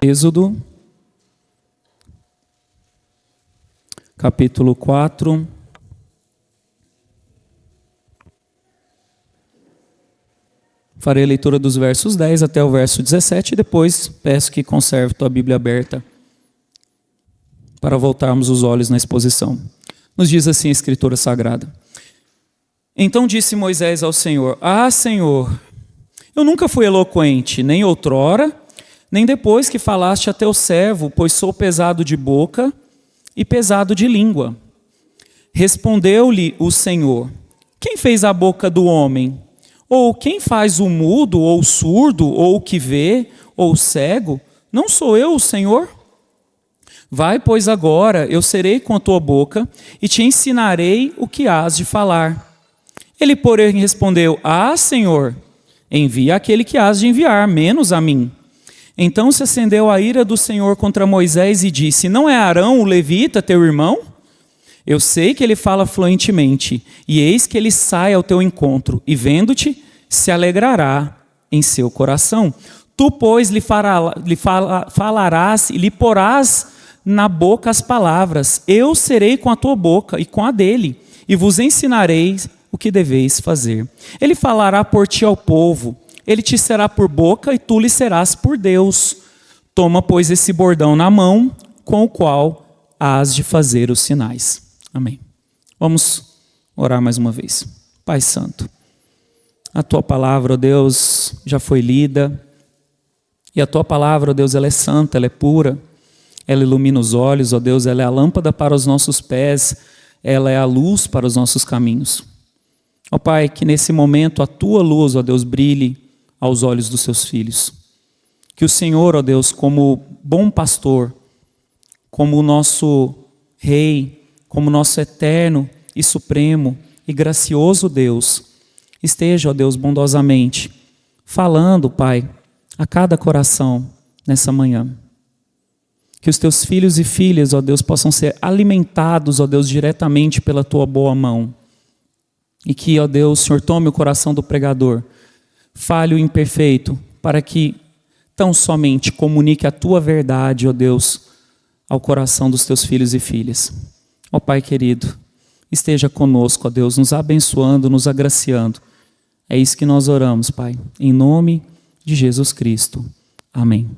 Êxodo, capítulo 4. Farei a leitura dos versos 10 até o verso 17 e depois peço que conserve tua Bíblia aberta para voltarmos os olhos na exposição. Nos diz assim a Escritura Sagrada. Então disse Moisés ao Senhor: Ah, Senhor, eu nunca fui eloquente, nem outrora, nem depois que falaste a teu servo, pois sou pesado de boca e pesado de língua. Respondeu-lhe o Senhor: Quem fez a boca do homem? Ou quem faz o mudo, ou o surdo, ou o que vê, ou o cego? Não sou eu o Senhor? Vai, pois agora, eu serei com a tua boca e te ensinarei o que hás de falar. Ele, porém, respondeu: Ah, Senhor, envia aquele que hás de enviar, menos a mim. Então se acendeu a ira do Senhor contra Moisés e disse: Não é Arão, o levita, teu irmão? Eu sei que ele fala fluentemente, e eis que ele sai ao teu encontro, e vendo-te, se alegrará em seu coração. Tu, pois, lhe falarás e lhe porás na boca as palavras. Eu serei com a tua boca e com a dele, e vos ensinarei o que deveis fazer. Ele falará por ti ao povo, ele te será por boca e tu lhe serás por Deus. Toma, pois, esse bordão na mão, com o qual hás de fazer os sinais. Amém. Vamos orar mais uma vez. Pai Santo, a tua palavra, ó Deus, já foi lida. E a tua palavra, ó Deus, ela é santa, ela é pura. Ela ilumina os olhos, ó Deus, ela é a lâmpada para os nossos pés. Ela é a luz para os nossos caminhos. Ó Pai, que nesse momento a tua luz, ó Deus, brilhe aos olhos dos seus filhos. Que o Senhor, ó Deus, como bom pastor, como o nosso Rei, como nosso eterno e supremo e gracioso Deus, esteja, ó Deus, bondosamente falando, Pai, a cada coração nessa manhã. Que os teus filhos e filhas, ó Deus, possam ser alimentados, ó Deus, diretamente pela tua boa mão. E que, ó Deus, o Senhor tome o coração do pregador, falho e imperfeito, para que tão somente comunique a tua verdade, ó Deus, ao coração dos teus filhos e filhas. Ó Pai querido, esteja conosco, ó Deus, nos abençoando, nos agraciando. É isso que nós oramos, Pai, em nome de Jesus Cristo. Amém.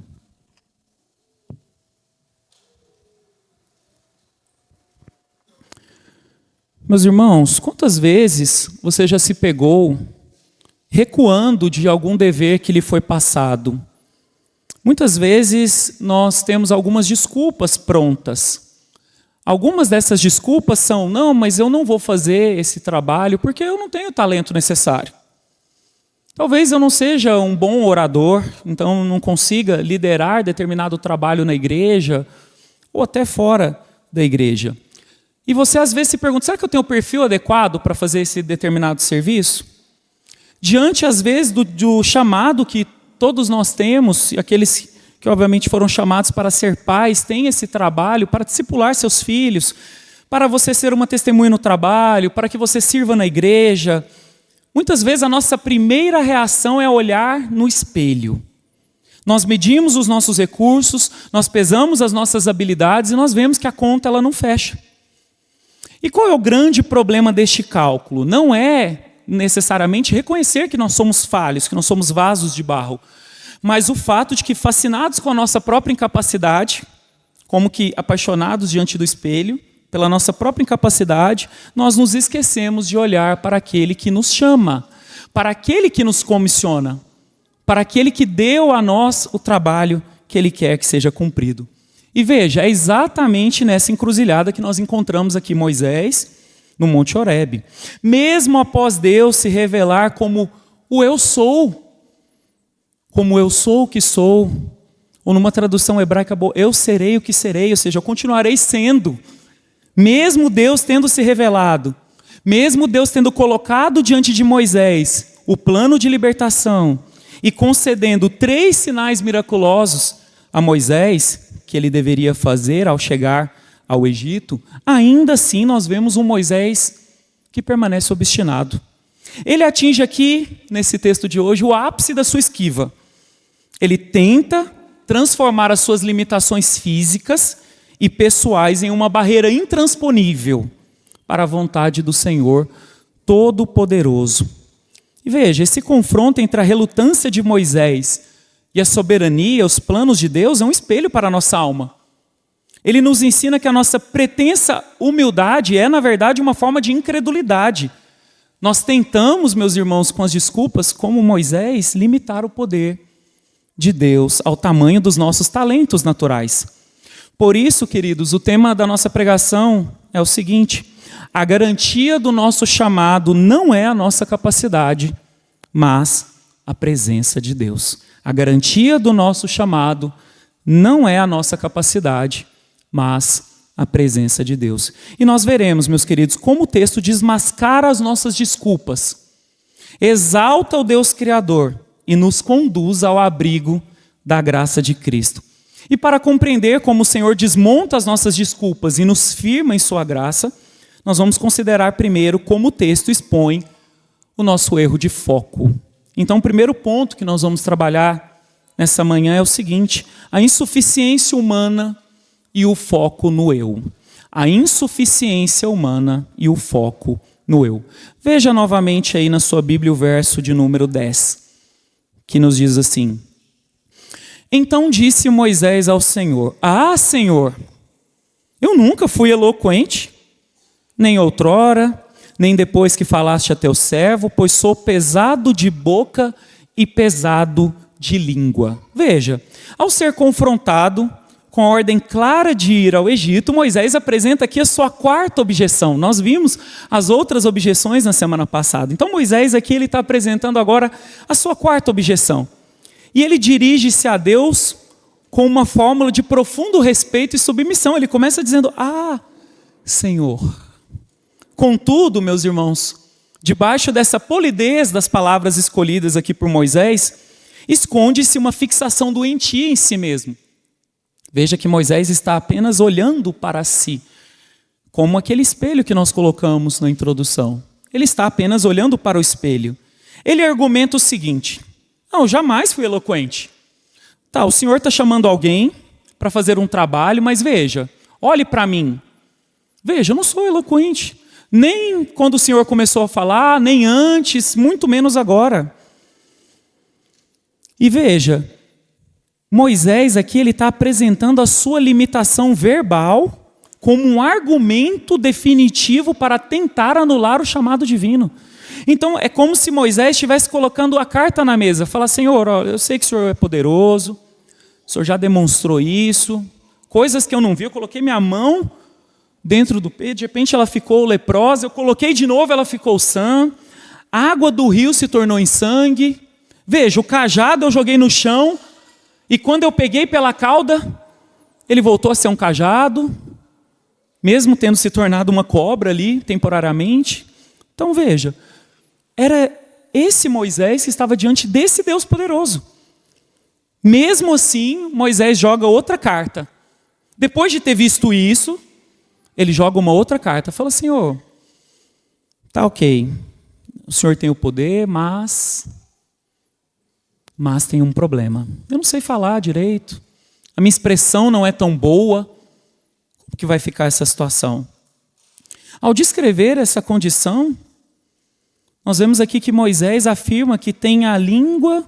Meus irmãos, quantas vezes você já se pegou recuando de algum dever que lhe foi passado? Muitas vezes nós temos algumas desculpas prontas. Algumas dessas desculpas são: não, mas eu não vou fazer esse trabalho porque eu não tenho o talento necessário. Talvez eu não seja um bom orador, então não consiga liderar determinado trabalho na igreja ou até fora da igreja. E você às vezes se pergunta: será que eu tenho o perfil adequado para fazer esse determinado serviço? Diante, às vezes, do chamado que todos nós temos, e aqueles que obviamente foram chamados para ser pais, têm esse trabalho para discipular seus filhos, para você ser uma testemunha no trabalho, para que você sirva na igreja. Muitas vezes a nossa primeira reação é olhar no espelho. Nós medimos os nossos recursos, nós pesamos as nossas habilidades e nós vemos que a conta ela não fecha. E qual é o grande problema deste cálculo? Não é necessariamente reconhecer que nós somos falhos, que nós somos vasos de barro, mas o fato de que, fascinados com a nossa própria incapacidade, como que apaixonados diante do espelho, pela nossa própria incapacidade, nós nos esquecemos de olhar para aquele que nos chama, para aquele que nos comissiona, para aquele que deu a nós o trabalho que ele quer que seja cumprido. E veja, é exatamente nessa encruzilhada que nós encontramos aqui Moisés no Monte Horebe. Mesmo após Deus se revelar como o eu sou, como eu sou o que sou, ou numa tradução hebraica boa, eu serei o que serei, ou seja, eu continuarei sendo. Mesmo Deus tendo se revelado, mesmo Deus tendo colocado diante de Moisés o plano de libertação e concedendo 3 sinais miraculosos a Moisés, que ele deveria fazer ao chegar ao Egito, ainda assim nós vemos um Moisés que permanece obstinado. Ele atinge aqui, nesse texto de hoje, o ápice da sua esquiva. Ele tenta transformar as suas limitações físicas e pessoais em uma barreira intransponível para a vontade do Senhor Todo-Poderoso. E veja, esse confronto entre a relutância de Moisés e a soberania, os planos de Deus, é um espelho para a nossa alma. Ele nos ensina que a nossa pretensa humildade é, na verdade, uma forma de incredulidade. Nós tentamos, meus irmãos, com as desculpas, como Moisés, limitar o poder de Deus ao tamanho dos nossos talentos naturais. Por isso, queridos, o tema da nossa pregação é o seguinte: a garantia do nosso chamado não é a nossa capacidade, mas a presença de Deus. A garantia do nosso chamado não é a nossa capacidade, mas a presença de Deus. E nós veremos, meus queridos, como o texto desmascara as nossas desculpas, exalta o Deus Criador e nos conduz ao abrigo da graça de Cristo. E para compreender como o Senhor desmonta as nossas desculpas e nos firma em sua graça, nós vamos considerar primeiro como o texto expõe o nosso erro de foco. Então, o primeiro ponto que nós vamos trabalhar nessa manhã é o seguinte: a insuficiência humana e o foco no eu. A insuficiência humana e o foco no eu. Veja novamente aí na sua Bíblia o verso de número 10, que nos diz assim: então disse Moisés ao Senhor: ah, Senhor, eu nunca fui eloquente, nem outrora, nem depois que falaste a teu servo, pois sou pesado de boca e pesado de língua. Veja, ao ser confrontado com a ordem clara de ir ao Egito, Moisés apresenta aqui a sua quarta objeção. Nós vimos as outras objeções na semana passada. Então Moisés aqui ele está apresentando agora a sua quarta objeção. E ele dirige-se a Deus com uma fórmula de profundo respeito e submissão. Ele começa dizendo: ah, Senhor. Contudo, meus irmãos, debaixo dessa polidez das palavras escolhidas aqui por Moisés, esconde-se uma fixação doentia em si mesmo. Veja que Moisés está apenas olhando para si, como aquele espelho que nós colocamos na introdução. Ele está apenas olhando para o espelho. Ele argumenta o seguinte: não, jamais fui eloquente. Tá, o Senhor está chamando alguém para fazer um trabalho, mas veja, olhe para mim. Veja, eu não sou eloquente. Nem quando o Senhor começou a falar, nem antes, muito menos agora. E veja, Moisés aqui ele está apresentando a sua limitação verbal como um argumento definitivo para tentar anular o chamado divino. Então é como se Moisés estivesse colocando a carta na mesa. Fala: Senhor, ó, eu sei que o Senhor é poderoso, o Senhor já demonstrou isso, coisas que eu não vi, eu coloquei minha mão dentro do peito, de repente ela ficou leprosa, eu coloquei de novo, ela ficou sã, a água do rio se tornou em sangue. Veja, o cajado eu joguei no chão, e quando eu peguei pela cauda, ele voltou a ser um cajado, mesmo tendo se tornado uma cobra ali, temporariamente. Então veja, era esse Moisés que estava diante desse Deus poderoso. Mesmo assim, Moisés joga outra carta. Depois de ter visto isso, ele joga uma outra carta. Fala: Senhor, tá ok, o Senhor tem o poder, mas tem um problema. Eu não sei falar direito, a minha expressão não é tão boa. Como que vai ficar essa situação? Ao descrever essa condição, nós vemos aqui que Moisés afirma que tem a língua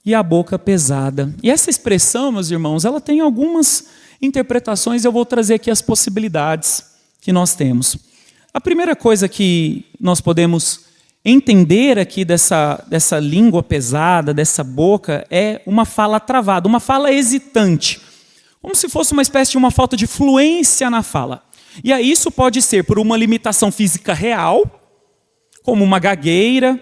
e a boca pesada. E essa expressão, meus irmãos, ela tem algumas interpretações. Eu vou trazer aqui as possibilidades que nós temos. A primeira coisa que nós podemos entender aqui dessa língua pesada, dessa boca, é uma fala travada, uma fala hesitante, como se fosse uma espécie de uma falta de fluência na fala. E aí isso pode ser por uma limitação física real, como uma gagueira,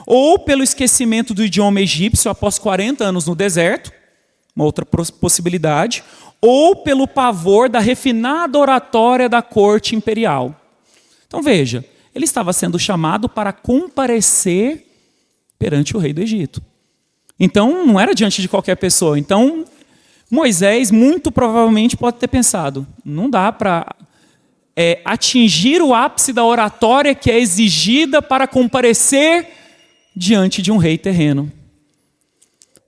ou pelo esquecimento do idioma egípcio após 40 anos no deserto, uma outra possibilidade, ou pelo pavor da refinada oratória da corte imperial. Então veja, ele estava sendo chamado para comparecer perante o rei do Egito. Então não era diante de qualquer pessoa. Então Moisés muito provavelmente pode ter pensado: não dá para atingir o ápice da oratória que é exigida para comparecer diante de um rei terreno.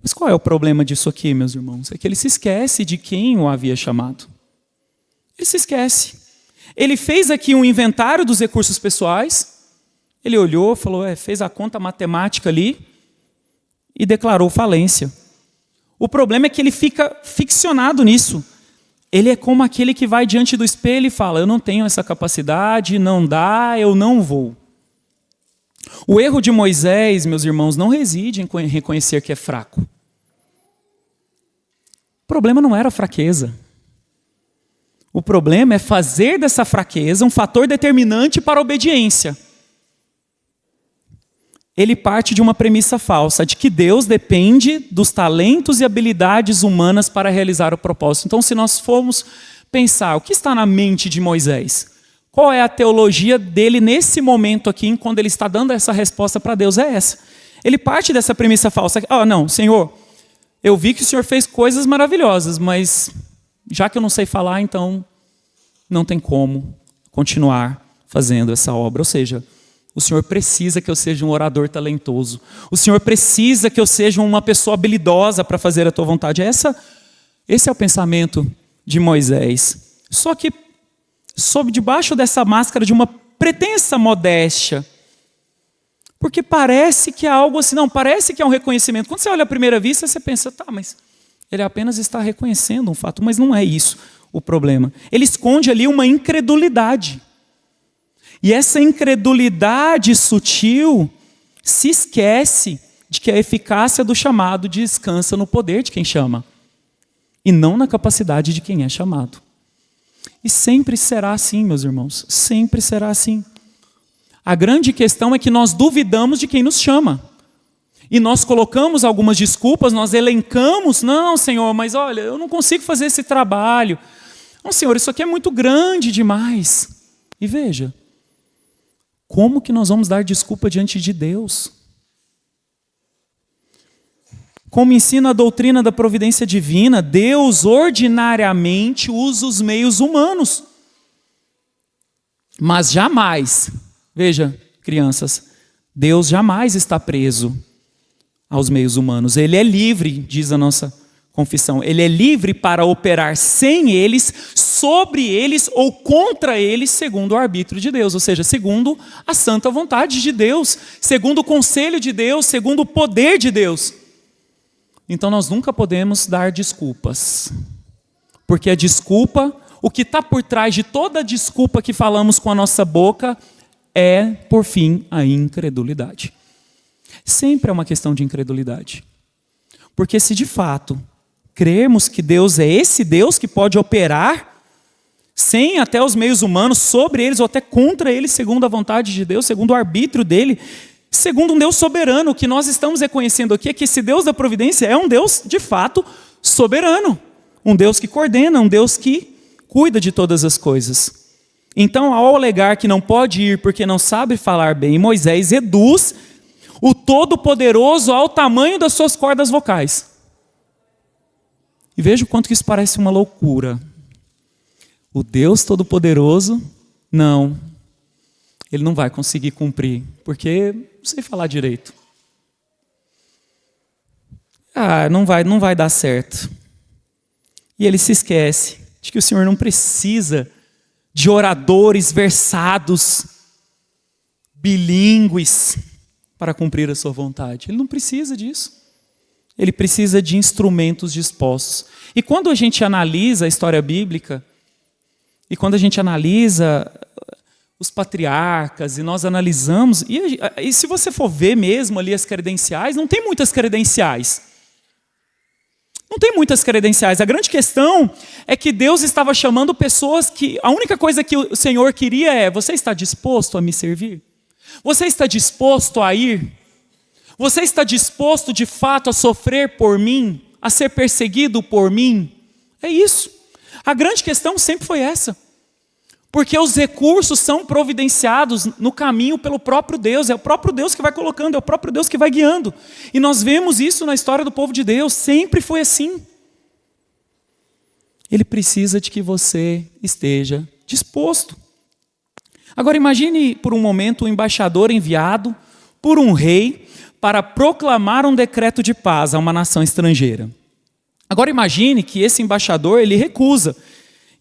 Mas qual é o problema disso aqui, meus irmãos? É que ele se esquece de quem o havia chamado. Ele se esquece. Ele fez aqui um inventário dos recursos pessoais, ele olhou, falou, fez a conta matemática ali e declarou falência. O problema é que ele fica ficcionado nisso. Ele é como aquele que vai diante do espelho e fala, eu não tenho essa capacidade, não dá, eu não vou. O erro de Moisés, meus irmãos, não reside em reconhecer que é fraco. O problema não era a fraqueza. O problema é fazer dessa fraqueza um fator determinante para a obediência. Ele parte de uma premissa falsa, de que Deus depende dos talentos e habilidades humanas para realizar o propósito. Então, se nós formos pensar, o que está na mente de Moisés? Qual é a teologia dele nesse momento aqui, quando ele está dando essa resposta para Deus? É essa. Ele parte dessa premissa falsa. Não, Senhor, eu vi que o Senhor fez coisas maravilhosas, mas já que eu não sei falar, então não tem como continuar fazendo essa obra. Ou seja, o Senhor precisa que eu seja um orador talentoso. O Senhor precisa que eu seja uma pessoa habilidosa para fazer a tua vontade. Esse é o pensamento de Moisés. Só que, sob debaixo dessa máscara de uma pretensa modéstia, porque parece que é algo assim, não, parece que é um reconhecimento. Quando você olha à primeira vista, você pensa, mas ele apenas está reconhecendo um fato, mas não é isso o problema. Ele esconde ali uma incredulidade. E essa incredulidade sutil se esquece de que a eficácia do chamado descansa no poder de quem chama e não na capacidade de quem é chamado. E sempre será assim, meus irmãos, sempre será assim. A grande questão é que nós duvidamos de quem nos chama. E nós colocamos algumas desculpas, nós elencamos, não, Senhor, mas olha, eu não consigo fazer esse trabalho. Não, Senhor, isso aqui é muito grande demais. E veja, como que nós vamos dar desculpa diante de Deus? Como ensina a doutrina da providência divina, Deus ordinariamente usa os meios humanos. Mas jamais, veja, crianças, Deus jamais está preso aos meios humanos. Ele é livre, diz a nossa confissão. Ele é livre para operar sem eles, sobre eles ou contra eles, segundo o arbítrio de Deus. Ou seja, segundo a santa vontade de Deus, segundo o conselho de Deus, segundo o poder de Deus. Então nós nunca podemos dar desculpas. Porque a desculpa, o que está por trás de toda desculpa que falamos com a nossa boca, é, por fim, a incredulidade. Sempre é uma questão de incredulidade. Porque se de fato crermos que Deus é esse Deus que pode operar sem até os meios humanos, sobre eles ou até contra eles, segundo a vontade de Deus, segundo o arbítrio dele, segundo um Deus soberano, o que nós estamos reconhecendo aqui é que esse Deus da providência é um Deus, de fato, soberano. Um Deus que coordena, um Deus que cuida de todas as coisas. Então, ao alegar que não pode ir porque não sabe falar bem, Moisés reduz o Todo-Poderoso ao tamanho das suas cordas vocais. E veja o quanto que isso parece uma loucura. O Deus Todo-Poderoso, não, ele não vai conseguir cumprir, porque não sei falar direito. Não vai dar certo. E ele se esquece de que o Senhor não precisa de oradores versados, bilíngues, para cumprir a sua vontade. Ele não precisa disso. Ele precisa de instrumentos dispostos. E quando a gente analisa a história bíblica, e quando a gente analisa os patriarcas, e nós analisamos, e se você for ver mesmo ali as credenciais, não tem muitas credenciais. Não tem muitas credenciais. A grande questão é que Deus estava chamando pessoas que a única coisa que o Senhor queria é: você está disposto a me servir? Você está disposto a ir? Você está disposto de fato a sofrer por mim? A ser perseguido por mim? É isso. A grande questão sempre foi essa. Porque os recursos são providenciados no caminho pelo próprio Deus. É o próprio Deus que vai colocando, é o próprio Deus que vai guiando. E nós vemos isso na história do povo de Deus. Sempre foi assim. Ele precisa de que você esteja disposto. Agora imagine por um momento um embaixador enviado por um rei para proclamar um decreto de paz a uma nação estrangeira. Agora imagine que esse embaixador, ele recusa.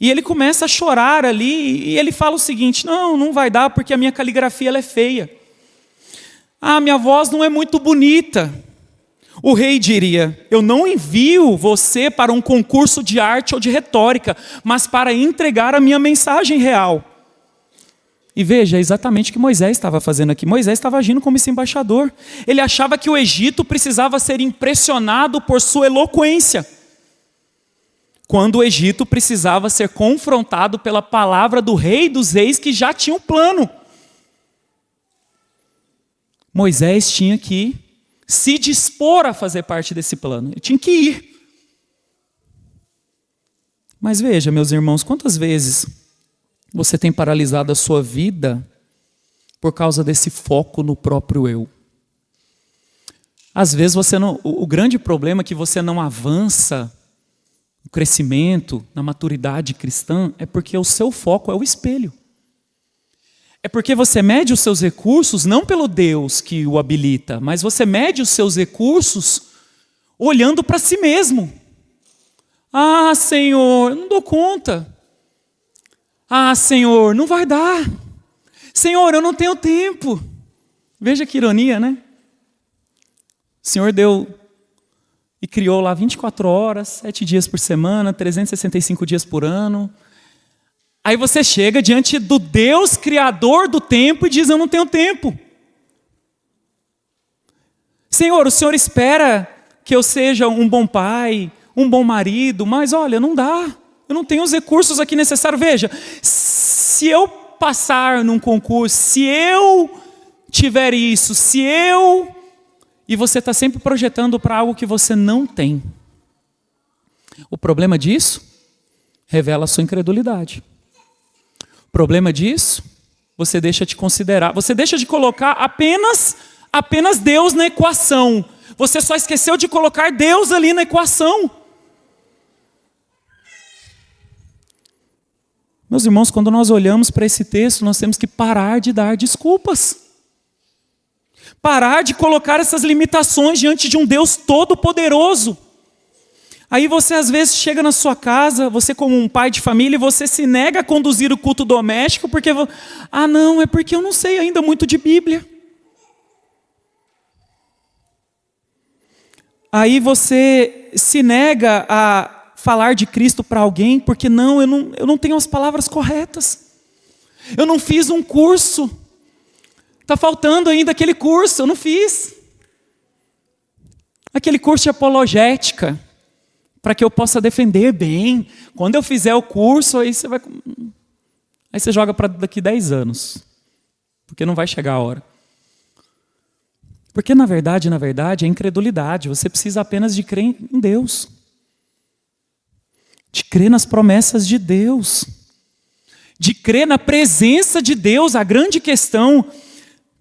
E ele começa a chorar ali, e ele fala o seguinte: não vai dar porque a minha caligrafia ela é feia. Ah, minha voz não é muito bonita. O rei diria: eu não envio você para um concurso de arte ou de retórica, mas para entregar a minha mensagem real. E veja, é exatamente o que Moisés estava fazendo aqui. Moisés estava agindo como esse embaixador. Ele achava que o Egito precisava ser impressionado por sua eloquência, quando o Egito precisava ser confrontado pela palavra do rei dos reis, que já tinha um plano. Moisés tinha que se dispor a fazer parte desse plano. Ele tinha que ir. Mas veja, meus irmãos, quantas vezes você tem paralisado a sua vida por causa desse foco no próprio eu? Às vezes você não, o grande problema é que você não avança no crescimento, na maturidade cristã, é porque o seu foco é o espelho. É porque você mede os seus recursos não pelo Deus que o habilita, mas você mede os seus recursos olhando para si mesmo. Ah, Senhor, não dou conta. Ah, Senhor, não vai dar. Senhor, eu não tenho tempo. Veja que ironia, né? O Senhor deu e criou lá 24 horas, 7 dias por semana, 365 dias por ano. Aí você chega diante do Deus criador do tempo e diz: eu não tenho tempo. Senhor, o Senhor espera que eu seja um bom pai, um bom marido, mas olha, não dá. Eu não tenho os recursos aqui necessários. Veja, se eu passar num concurso, se eu tiver isso, se eu... E você está sempre projetando para algo que você não tem. O problema disso revela a sua incredulidade. O problema disso, você deixa de considerar, você deixa de colocar apenas Deus na equação. Você só esqueceu de colocar Deus ali na equação. Meus irmãos, quando nós olhamos para esse texto, nós temos que parar de dar desculpas. Parar de colocar essas limitações diante de um Deus todo-poderoso. Aí você às vezes chega na sua casa, você como um pai de família, e você se nega a conduzir o culto doméstico, porque... Ah, não, é porque eu não sei ainda muito de Bíblia. Aí você se nega a falar de Cristo para alguém, porque eu não tenho as palavras corretas. Eu não fiz um curso. Está faltando ainda aquele curso, eu não fiz. Aquele curso de apologética, para que eu possa defender bem. Quando eu fizer o curso, aí você joga para daqui 10 anos. Porque não vai chegar a hora. Porque na verdade, é incredulidade. Você precisa apenas de crer em Deus. De crer nas promessas de Deus. De crer na presença de Deus. A grande questão,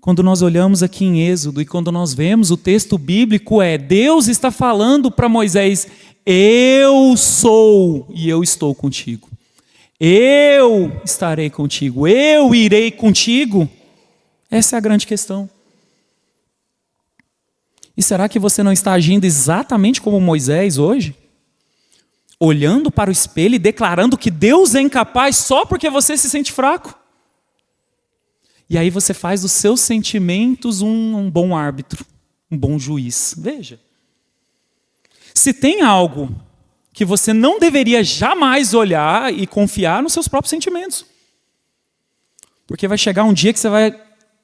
quando nós olhamos aqui em Êxodo e quando nós vemos o texto bíblico, Deus está falando para Moisés: eu sou e eu estou contigo. Eu estarei contigo. Eu irei contigo. Essa é a grande questão. E será que você não está agindo exatamente como Moisés hoje? Olhando para o espelho e declarando que Deus é incapaz só porque você se sente fraco? E aí você faz dos seus sentimentos um bom árbitro, um bom juiz. Veja. Se tem algo que você não deveria jamais olhar e confiar nos seus próprios sentimentos. Porque vai chegar um dia que você vai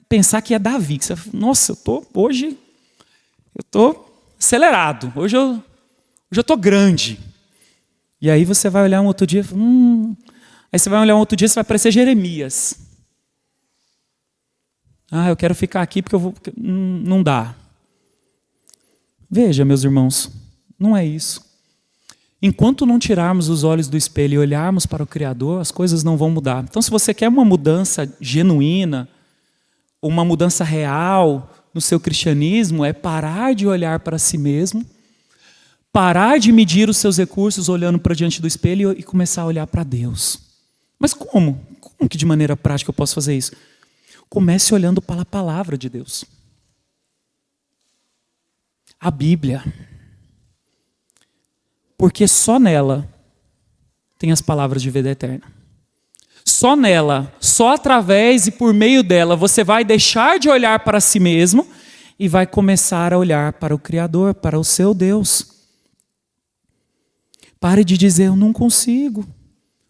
pensar que é Davi. Que você vai, nossa, hoje eu estou acelerado. Hoje eu estou grande. E aí você vai olhar um outro dia. Aí você vai olhar um outro dia e vai parecer Jeremias. Ah, eu quero ficar aqui porque eu vou... Não dá. Veja, meus irmãos, não é isso. Enquanto não tirarmos os olhos do espelho e olharmos para o Criador, as coisas não vão mudar. Então, se você quer uma mudança genuína, uma mudança real no seu cristianismo, é parar de olhar para si mesmo, parar de medir os seus recursos olhando para diante do espelho e começar a olhar para Deus. Mas como? Como que de maneira prática eu posso fazer isso? Comece olhando para a palavra de Deus. A Bíblia. Porque só nela tem as palavras de vida eterna. Só nela, só através e por meio dela, você vai deixar de olhar para si mesmo e vai começar a olhar para o Criador, para o seu Deus. Pare de dizer, eu não consigo.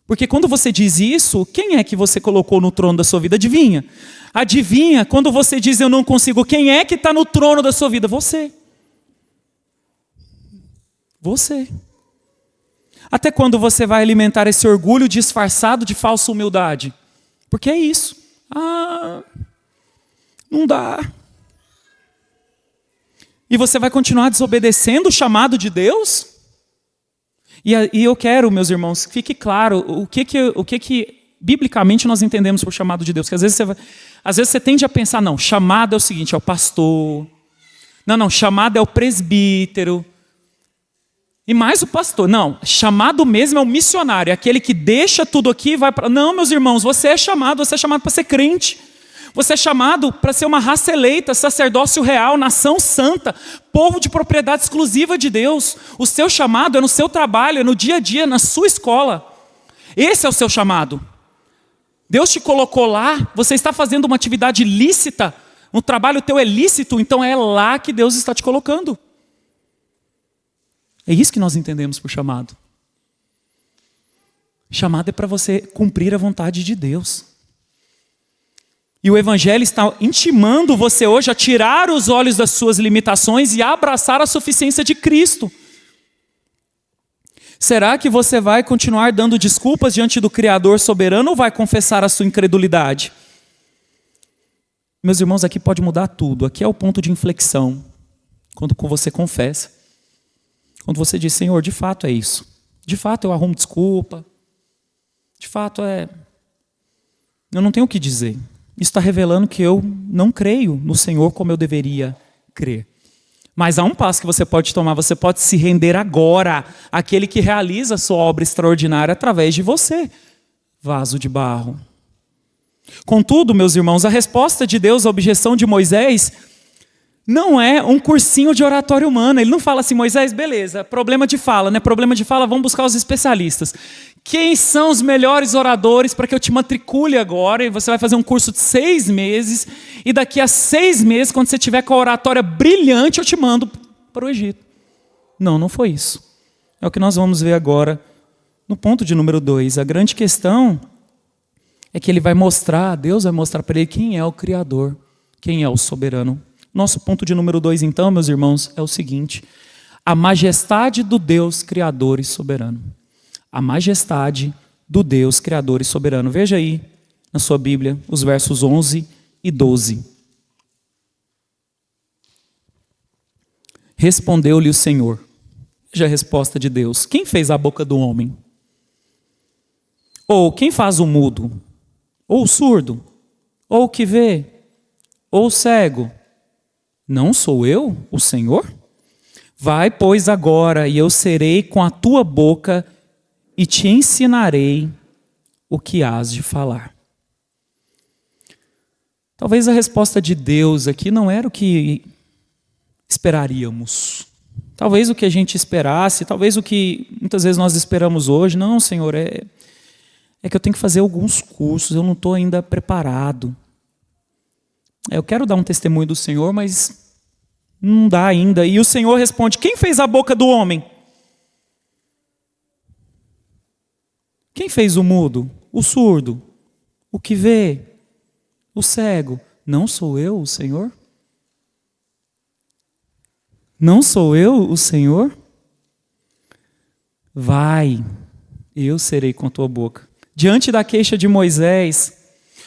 Porque quando você diz isso, quem é que você colocou no trono da sua vida? Adivinha? Adivinha, quando você diz eu não consigo, quem é que está no trono da sua vida? Você. Você. Até quando você vai alimentar esse orgulho disfarçado de falsa humildade? Porque é isso. Não dá. E você vai continuar desobedecendo o chamado de Deus? E eu quero, meus irmãos, que fique claro o que biblicamente nós entendemos por chamado de Deus. Porque às vezes você tende a pensar, não, chamado é o seguinte, é o pastor. Não, chamado é o presbítero. E mais o pastor. Não, chamado mesmo é o missionário, é aquele que deixa tudo aqui e vai para... Não, meus irmãos, você é chamado para ser crente. Você é chamado para ser uma raça eleita, sacerdócio real, nação santa, povo de propriedade exclusiva de Deus. O seu chamado é no seu trabalho, é no dia a dia, na sua escola. Esse é o seu chamado. Deus te colocou lá, você está fazendo uma atividade lícita, um trabalho teu é lícito, então é lá que Deus está te colocando. É isso que nós entendemos por chamado. Chamado é para você cumprir a vontade de Deus. E o Evangelho está intimando você hoje a tirar os olhos das suas limitações e a abraçar a suficiência de Cristo. Será que você vai continuar dando desculpas diante do Criador soberano ou vai confessar a sua incredulidade? Meus irmãos, aqui pode mudar tudo. Aqui é o ponto de inflexão. Quando você confessa. Quando você diz, Senhor, de fato é isso. De fato eu arrumo desculpa. De fato eu não tenho o que dizer. Isso está revelando que eu não creio no Senhor como eu deveria crer. Mas há um passo que você pode tomar. Você pode se render agora àquele que realiza a sua obra extraordinária através de você, vaso de barro. Contudo, meus irmãos, a resposta de Deus à objeção de Moisés não é um cursinho de oratória humana. Ele não fala assim, Moisés, beleza, problema de fala, né? Problema de fala, vamos buscar os especialistas. Quem são os melhores oradores para que eu te matricule agora? E você vai fazer um curso de 6 meses. E daqui a 6 meses, quando você tiver com a oratória brilhante, eu te mando para o Egito. Não foi isso. É o que nós vamos ver agora no ponto de número 2. A grande questão é que Deus vai mostrar para ele quem é o Criador, quem é o soberano. Nosso ponto de número 2, então, meus irmãos, é o seguinte: a majestade do Deus Criador e soberano. A majestade do Deus Criador e soberano. Veja aí na sua Bíblia os versos 11 e 12. Respondeu-lhe o Senhor. Veja a resposta de Deus. Quem fez a boca do homem? Ou quem faz o mudo? Ou o surdo? Ou o que vê? Ou o cego? Não sou eu, o Senhor? Vai, pois, agora, e eu serei com a tua boca e te ensinarei o que hás de falar. Talvez a resposta de Deus aqui não era o que esperaríamos. Talvez o que a gente esperasse, talvez o que muitas vezes nós esperamos hoje. Não, Senhor, é que eu tenho que fazer alguns cursos, eu não estou ainda preparado. Eu quero dar um testemunho do Senhor, mas não dá ainda. E o Senhor responde, quem fez a boca do homem? Quem fez o mudo? O surdo? O que vê? O cego? Não sou eu, o Senhor? Não sou eu, o Senhor? Vai, eu serei com a tua boca. Diante da queixa de Moisés,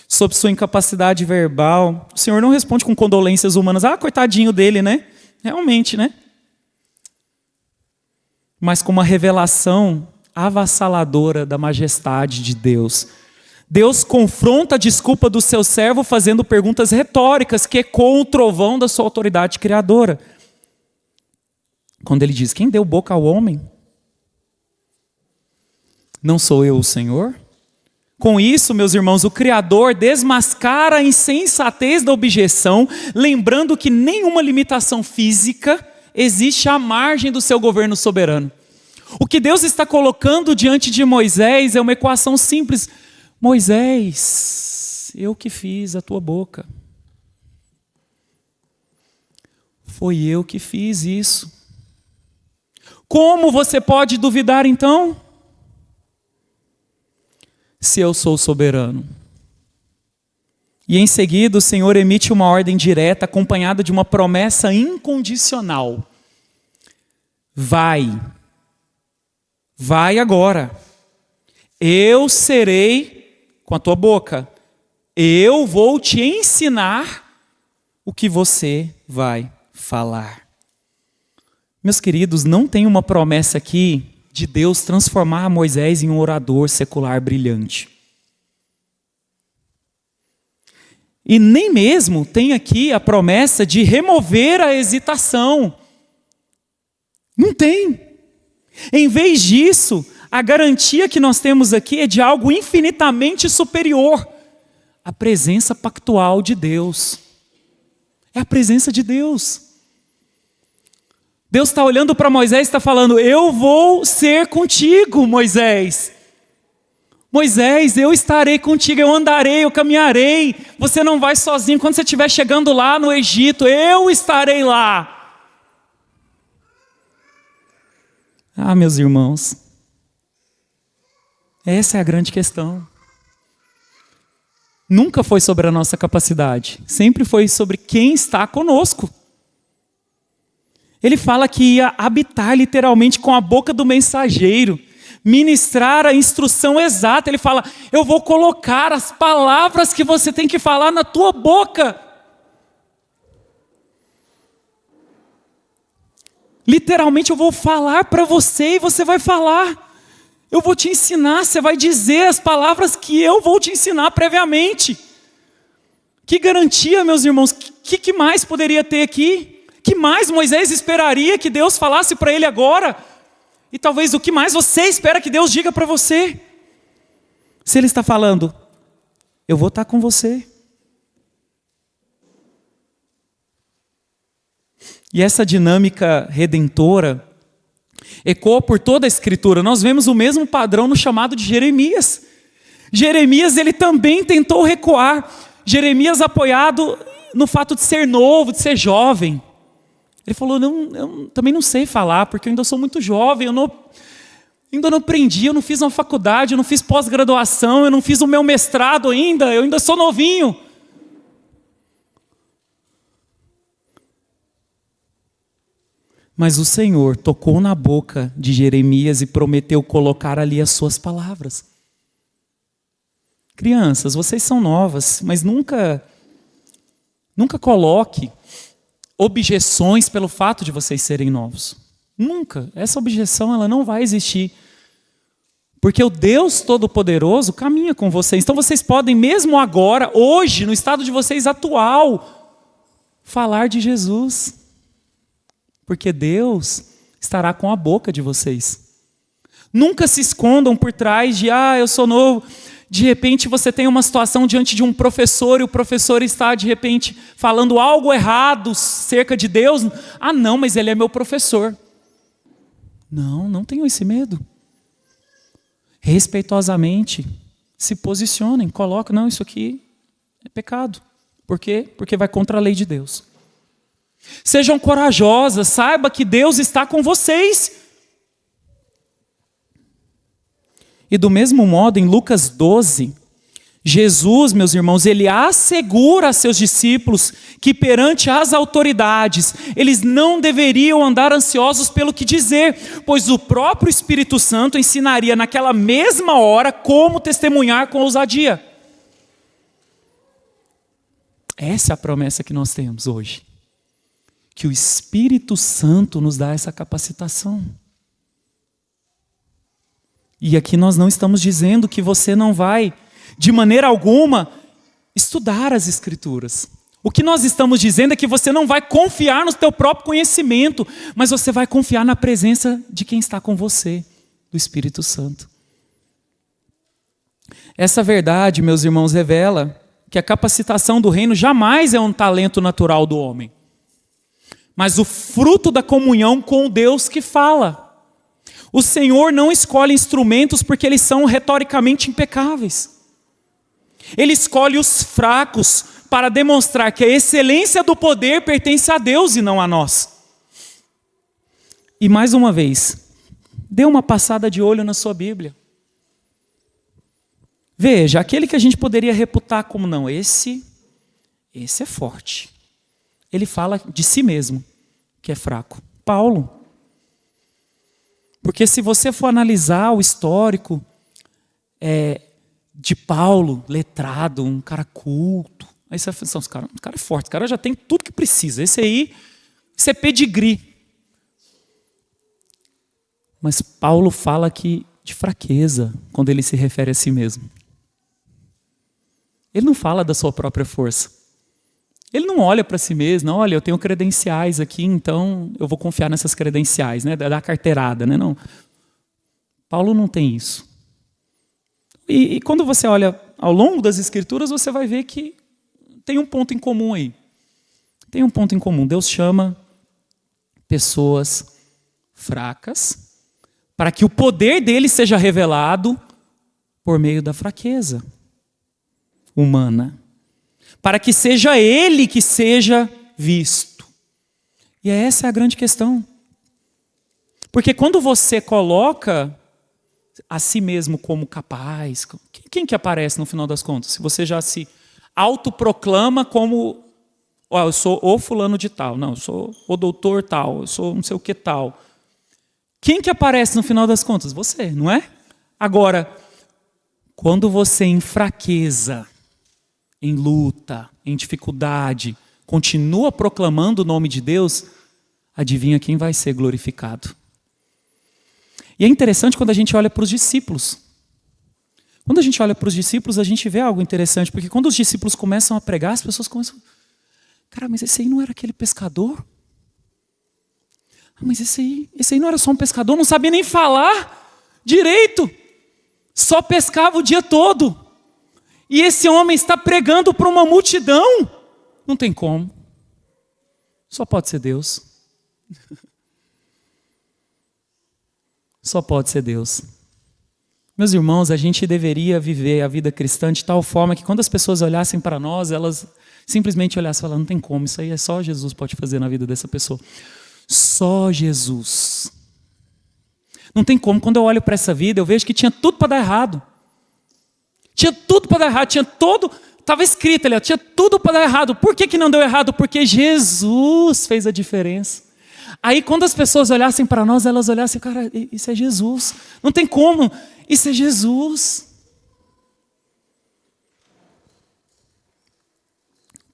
sobre sua incapacidade verbal, o Senhor não responde com condolências humanas. Coitadinho dele, né? Realmente, né? Mas com uma revelação avassaladora da majestade de Deus. Deus confronta a desculpa do seu servo fazendo perguntas retóricas que ecoam o trovão da sua autoridade criadora. Quando ele diz, quem deu boca ao homem? Não sou eu o Senhor? Com isso, meus irmãos, o Criador desmascara a insensatez da objeção, lembrando que nenhuma limitação física existe à margem do seu governo soberano. O que Deus está colocando diante de Moisés é uma equação simples. Moisés, eu que fiz a tua boca. Foi eu que fiz isso. Como você pode duvidar então? Se eu sou soberano. E em seguida o Senhor emite uma ordem direta acompanhada de uma promessa incondicional. Vai agora. Eu serei com a tua boca. Eu vou te ensinar o que você vai falar. Meus queridos, não tem uma promessa aqui de Deus transformar Moisés em um orador secular brilhante. E nem mesmo tem aqui a promessa de remover a hesitação. Não tem. Em vez disso, a garantia que nós temos aqui é de algo infinitamente superior. A presença pactual de Deus. É a presença de Deus. Deus está olhando para Moisés e está falando, eu vou ser contigo, Moisés. Moisés, eu estarei contigo, eu andarei, eu caminharei. Você não vai sozinho. Quando você estiver chegando lá no Egito, eu estarei lá. Ah, meus irmãos, essa é a grande questão. Nunca foi sobre a nossa capacidade, sempre foi sobre quem está conosco. Ele fala que ia habitar literalmente com a boca do mensageiro, ministrar a instrução exata. Ele fala, eu vou colocar as palavras que você tem que falar na tua boca. Literalmente eu vou falar para você e você vai falar. Eu vou te ensinar, você vai dizer as palavras que eu vou te ensinar previamente. Que garantia, meus irmãos, que mais poderia ter aqui? Que mais Moisés esperaria que Deus falasse para ele agora? E talvez o que mais você espera que Deus diga para você? Se ele está falando, eu vou estar com você. E essa dinâmica redentora ecoa por toda a Escritura. Nós vemos o mesmo padrão no chamado de Jeremias. Jeremias, ele também tentou recuar. Jeremias apoiado no fato de ser novo, de ser jovem. Ele falou, eu também não sei falar, porque eu ainda sou muito jovem, ainda não aprendi, eu não fiz uma faculdade, eu não fiz pós-graduação, eu não fiz o meu mestrado ainda, eu ainda sou novinho. Mas o Senhor tocou na boca de Jeremias e prometeu colocar ali as suas palavras. Crianças, vocês são novas, mas nunca coloque objeções pelo fato de vocês serem novos. Nunca. Essa objeção ela não vai existir. Porque o Deus Todo-Poderoso caminha com vocês. Então vocês podem, mesmo agora, hoje, no estado de vocês atual, falar de Jesus. Porque Deus estará com a boca de vocês. Nunca se escondam por trás de, eu sou novo. De repente você tem uma situação diante de um professor e o professor está de repente falando algo errado acerca de Deus. Não, mas ele é meu professor. Não tenham esse medo. Respeitosamente, se posicionem, coloquem, não, isso aqui é pecado. Por quê? Porque vai contra a lei de Deus. Sejam corajosas, saiba que Deus está com vocês. E do mesmo modo, em Lucas 12, Jesus, meus irmãos, ele assegura a seus discípulos que perante as autoridades, eles não deveriam andar ansiosos pelo que dizer, pois o próprio Espírito Santo ensinaria naquela mesma hora como testemunhar com ousadia. Essa é a promessa que nós temos hoje. Que o Espírito Santo nos dá essa capacitação. E aqui nós não estamos dizendo que você não vai, de maneira alguma, estudar as Escrituras. O que nós estamos dizendo é que você não vai confiar no teu próprio conhecimento, mas você vai confiar na presença de quem está com você, do Espírito Santo. Essa verdade, meus irmãos, revela que a capacitação do reino jamais é um talento natural do homem. mas o fruto da comunhão com o Deus que fala. O Senhor não escolhe instrumentos porque eles são retoricamente impecáveis. Ele escolhe os fracos para demonstrar que a excelência do poder pertence a Deus e não a nós. E mais uma vez, dê uma passada de olho na sua Bíblia. Veja, aquele que a gente poderia reputar como não, esse é forte. Ele fala de si mesmo, que é fraco. Paulo. Porque se você for analisar o histórico de Paulo, letrado, um cara culto, aí você vai pensar, esse cara é forte, esse cara já tem tudo que precisa. Esse é pedigree. Mas Paulo fala aqui de fraqueza, quando ele se refere a si mesmo. Ele não fala da sua própria força. Ele não olha para si mesmo, não, olha, eu tenho credenciais aqui, então eu vou confiar nessas credenciais, né, da carteirada, né? Não. Paulo não tem isso. E quando você olha ao longo das Escrituras, você vai ver que tem um ponto em comum aí. Tem um ponto em comum. Deus chama pessoas fracas para que o poder dele seja revelado por meio da fraqueza humana. Para que seja ele que seja visto. E essa é a grande questão. Porque quando você coloca a si mesmo como capaz, quem que aparece no final das contas? Se você já se autoproclama como, eu sou o fulano de tal, não, eu sou o doutor tal, eu sou não sei o que tal. Quem que aparece no final das contas? Você, não é? Agora, quando você em fraqueza, em luta, em dificuldade, continua proclamando o nome de Deus, adivinha quem vai ser glorificado? E é interessante quando a gente olha para os discípulos. Quando a gente olha para os discípulos, a gente vê algo interessante, porque quando os discípulos começam a pregar, as pessoas começam, cara, mas esse aí não era aquele pescador? Mas esse aí não era só um pescador, não sabia nem falar direito, só pescava o dia todo. E esse homem está pregando para uma multidão. Não tem como. Só pode ser Deus. Só pode ser Deus. Meus irmãos, a gente deveria viver a vida cristã de tal forma que quando as pessoas olhassem para nós, elas simplesmente olhassem e falassem, não tem como, isso aí é só Jesus pode fazer na vida dessa pessoa. Só Jesus. Não tem como. Quando eu olho para essa vida, eu vejo que tinha tudo para dar errado. Tinha tudo para dar errado. Estava escrito ali, tinha tudo para dar errado. Por que não deu errado? Porque Jesus fez a diferença. Aí quando as pessoas olhassem para nós, elas olhassem, cara, isso é Jesus. Não tem como. Isso é Jesus.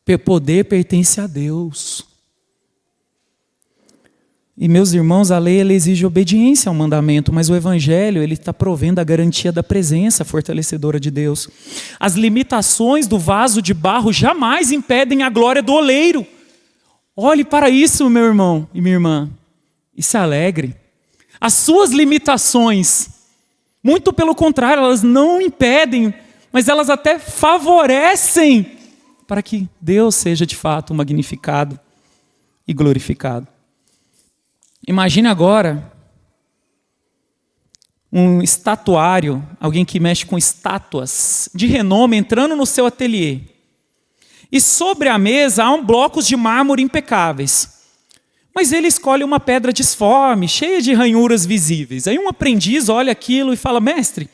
O poder pertence a Deus. E meus irmãos, a lei ela exige obediência ao mandamento, mas o evangelho ele está provendo a garantia da presença fortalecedora de Deus. As limitações do vaso de barro jamais impedem a glória do oleiro. Olhe para isso, meu irmão e minha irmã, e se alegre. As suas limitações, muito pelo contrário, elas não impedem, mas elas até favorecem para que Deus seja de fato magnificado e glorificado. Imagine agora um estatuário, alguém que mexe com estátuas de renome entrando no seu ateliê. E sobre a mesa há blocos de mármore impecáveis. Mas ele escolhe uma pedra disforme, cheia de ranhuras visíveis. Aí um aprendiz olha aquilo e fala, mestre,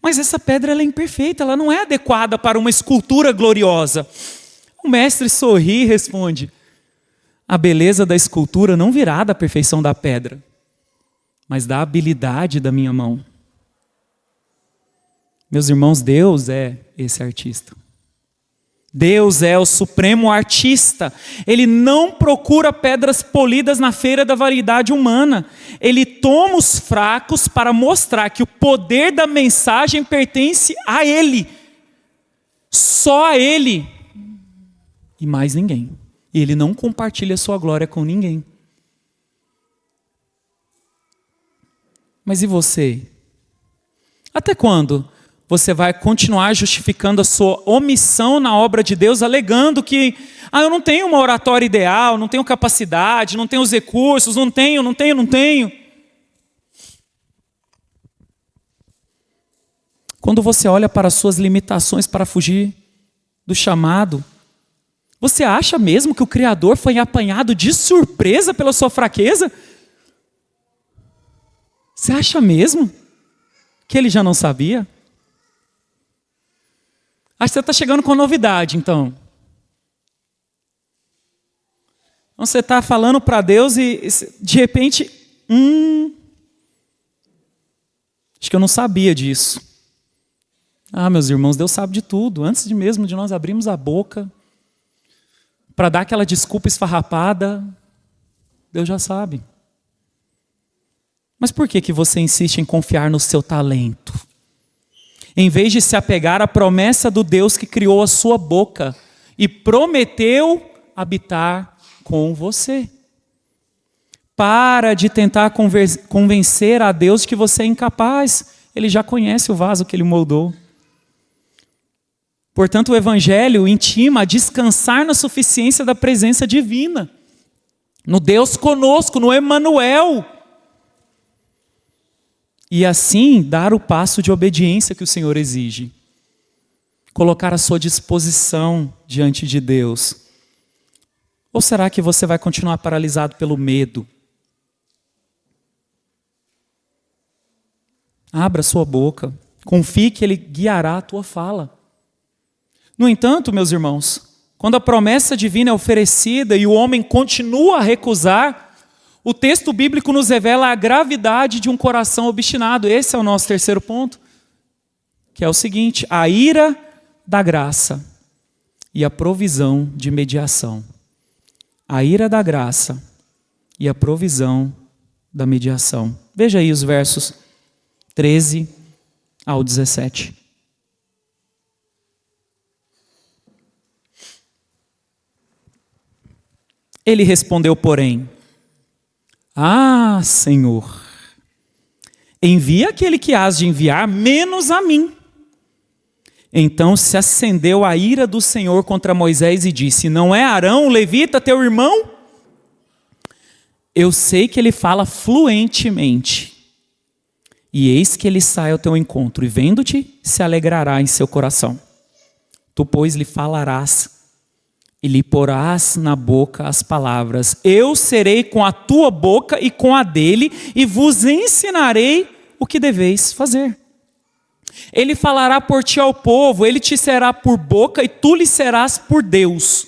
mas essa pedra ela é imperfeita, ela não é adequada para uma escultura gloriosa. O mestre sorri e responde, a beleza da escultura não virá da perfeição da pedra, mas da habilidade da minha mão. Meus irmãos, Deus é esse artista. Deus é o supremo artista. Ele não procura pedras polidas na feira da variedade humana. Ele toma os fracos para mostrar que o poder da mensagem pertence a Ele. Só a Ele. E mais ninguém. E Ele não compartilha sua glória com ninguém. Mas e você? Até quando você vai continuar justificando a sua omissão na obra de Deus, alegando que eu não tenho uma oratória ideal, não tenho capacidade, não tenho os recursos, não tenho. Quando você olha para as suas limitações para fugir do chamado, você acha mesmo que o Criador foi apanhado de surpresa pela sua fraqueza? Você acha mesmo que ele já não sabia? Acho que você está chegando com novidade, então. Então você está falando para Deus e de repente, acho que eu não sabia disso. Meus irmãos, Deus sabe de tudo. Antes mesmo de nós abrirmos a boca para dar aquela desculpa esfarrapada, Deus já sabe. Mas por que você insiste em confiar no seu talento? Em vez de se apegar à promessa do Deus que criou a sua boca e prometeu habitar com você. Para de tentar convencer a Deus de que você é incapaz. Ele já conhece o vaso que ele moldou. Portanto, o Evangelho intima a descansar na suficiência da presença divina. No Deus conosco, no Emanuel. E assim, dar o passo de obediência que o Senhor exige. Colocar a sua disposição diante de Deus. Ou será que você vai continuar paralisado pelo medo? Abra sua boca. Confie que Ele guiará a tua fala. No entanto, meus irmãos, quando a promessa divina é oferecida e o homem continua a recusar, o texto bíblico nos revela a gravidade de um coração obstinado. Esse é o nosso terceiro ponto, que é o seguinte: a ira da graça e a provisão de mediação. A ira da graça e a provisão da mediação. Veja aí os versos 13 ao 17. Ele respondeu, porém: Senhor, envia aquele que hás de enviar, menos a mim. Então se acendeu a ira do Senhor contra Moisés e disse: não é Arão, o levita, teu irmão? Eu sei que ele fala fluentemente. E eis que ele sai ao teu encontro, e vendo-te, se alegrará em seu coração. Tu, pois, lhe falarás, e lhe porás na boca as palavras: eu serei com a tua boca e com a dele, e vos ensinarei o que deveis fazer. Ele falará por ti ao povo, ele te será por boca, e tu lhe serás por Deus.